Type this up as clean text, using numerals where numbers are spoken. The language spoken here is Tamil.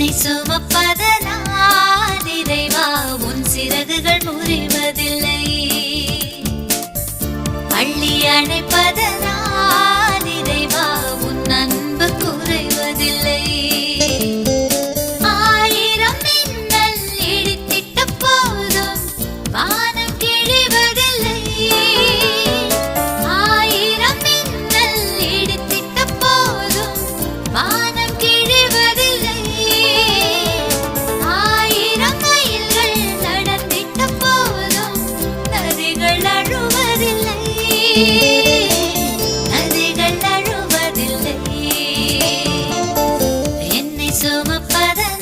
என்னை சுமப்பதனால் இறைவா உன் சிறகுகள் முறிவதில்லை. அள்ளி அணைப்பதனால் இறைவா உன் அன்பு குறைவதில்லை. ஆயிரம் மின்னல் இடித்திட்ட போதும் வானம் கிழிவதில்லை. ஆயிரம் மின்னல் இடித்திட்ட போதும் வானம் கிழிவதில்லை. ஆயிரம் மைல்கள் நடந்திட்ட போதும் நதிகள் அழுவதில்லை. நதிகள் அழுவதில்லை. என்னை சுமப்பதனால்